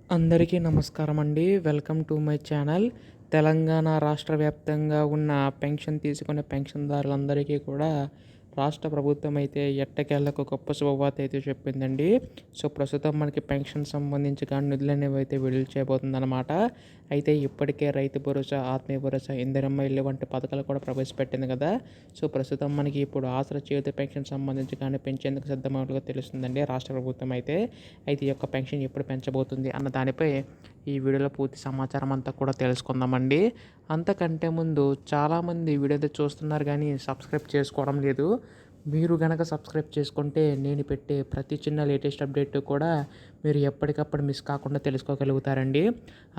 అందరికీ నమస్కారం అండి. Welcome to my channel. Telangana రాష్ట్ర వ్యాప్తంగా ఉన్న పెన్షన్ తీసుకునే పెన్షన్‌దారులందరికీ కూడా రాష్ట్ర ప్రభుత్వం అయితే ఎట్టకేలకు గొప్ప శుభవార్త అయితే చెప్పిందండి. సో, ప్రస్తుతం మనకి పెన్షన్ సంబంధించి కానీ నిధులనేవి అయితే విడుదల చేయబోతుందనమాట. అయితే ఇప్పటికే రైతు భరోసా, ఆత్మీయ భరోసా, ఇందిరమ్మ ఇల్లు వంటి పథకాలు కూడా ప్రవేశపెట్టింది కదా! సో, ప్రస్తుతం మనకి ఇప్పుడు ఆసరా చేయూత పెన్షన్ సంబంధించి కానీ పెంచేందుకు సిద్ధమైనట్టుగా తెలుస్తుందండి రాష్ట్ర ప్రభుత్వం అయితే. అయితే ఈ యొక్క పెన్షన్ ఎప్పుడు పెంచబోతుంది అన్న దానిపై ఈ వీడియోలో పూర్తి సమాచారం అంతా కూడా తెలుసుకుందామండి. అంతకంటే ముందు చాలామంది వీడియో అయితే చూస్తున్నారు కానీ సబ్స్క్రైబ్ చేసుకోవడం లేదు. మీరు గనక సబ్స్క్రైబ్ చేసుకుంటే నేను పెట్టే ప్రతి చిన్న లేటెస్ట్ అప్డేట్ కూడా మీరు ఎప్పటికప్పుడు మిస్ కాకుండా తెలుసుకోగలుగుతారండి.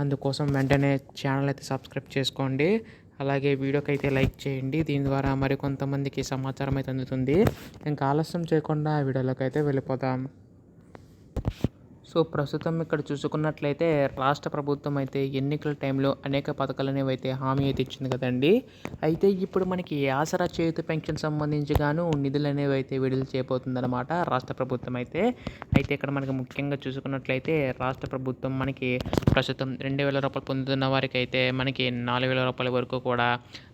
అందుకోసం వెంటనే ఛానల్ అయితే సబ్స్క్రైబ్ చేసుకోండి. అలాగే వీడియోకి అయితే లైక్ చేయండి. దీని ద్వారా మరికొంతమందికి సమాచారం అయితే అందుతుంది. ఇంకా ఆలస్యం చేయకుండా వీడియోలోకి అయితే వెళ్ళిపోదాం. సో, ప్రస్తుతం ఇక్కడ చూసుకున్నట్లయితే రాష్ట్ర ప్రభుత్వం అయితే ఎన్నికల టైంలో అనేక పథకాలు అనేవి అయితే హామీ అయితే ఇచ్చింది కదండి. అయితే ఇప్పుడు మనకి ఆసరా చేయూత పెన్షన్ సంబంధించి గాను నిధులు అనేవి అయితే విడుదల చేయబోతుందన్నమాట రాష్ట్ర ప్రభుత్వం అయితే. అయితే ఇక్కడ మనకి ముఖ్యంగా చూసుకున్నట్లయితే రాష్ట్ర ప్రభుత్వం మనకి ప్రస్తుతం 2,000 రూపాయలు పొందుతున్న వారికి అయితే మనకి 4,000 రూపాయల వరకు కూడా,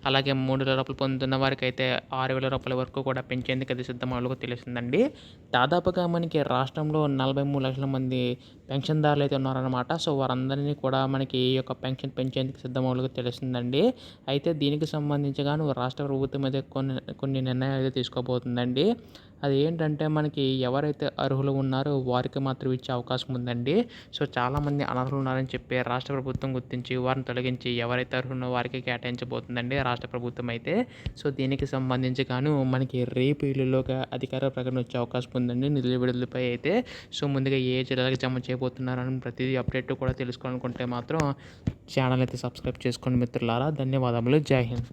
అలాగే 3,000 రూపాయలు పొందుతున్న వారికి అయితే 6,000 రూపాయల వరకు కూడా పెంచేందుకు అది సిద్ధమవులుగా తెలుస్తుందండి. దాదాపుగా మనకి రాష్ట్రంలో 43 లక్షల మంది పెన్షన్దారులు అయితే ఉన్నారనమాట. సో, వారందరినీ కూడా మనకి ఈ యొక్క పెన్షన్ పెంచేందుకు సిద్ధమవులుగా తెలుస్తుందండి. అయితే దీనికి సంబంధించి గాను రాష్ట్ర ప్రభుత్వం అయితే కొన్ని నిర్ణయాలు అయితే తీసుకోబోతుందండి. అది ఏంటంటే మనకి ఎవరైతే అర్హులు ఉన్నారో వారికి మాత్రం ఇచ్చే అవకాశం ఉందండి. సో, చాలామంది అనర్హులు ఉన్నారని చెప్పి రాష్ట్ర ప్రభుత్వం గుర్తించి వారిని తొలగించి ఎవరైతే అర్హులున్నో వారికి కేటాయించబోతుందండి రాష్ట్ర ప్రభుత్వం అయితే. సో, దీనికి సంబంధించి గాను మనకి రేపు ఎల్లుండిలోగా అధికార ప్రకటన వచ్చే అవకాశం ఉందండి నిధుల విడుదలపై అయితే. సో, ముందుగా ఏ జిల్లాలకు జమ చేయబోతున్నారని ప్రతిదీ అప్డేట్ కూడా తెలుసుకోవాలనుకుంటే మాత్రం ఛానల్ అయితే సబ్స్క్రైబ్ చేసుకోండి మిత్రులారా. ధన్యవాదములు. జై హింద్.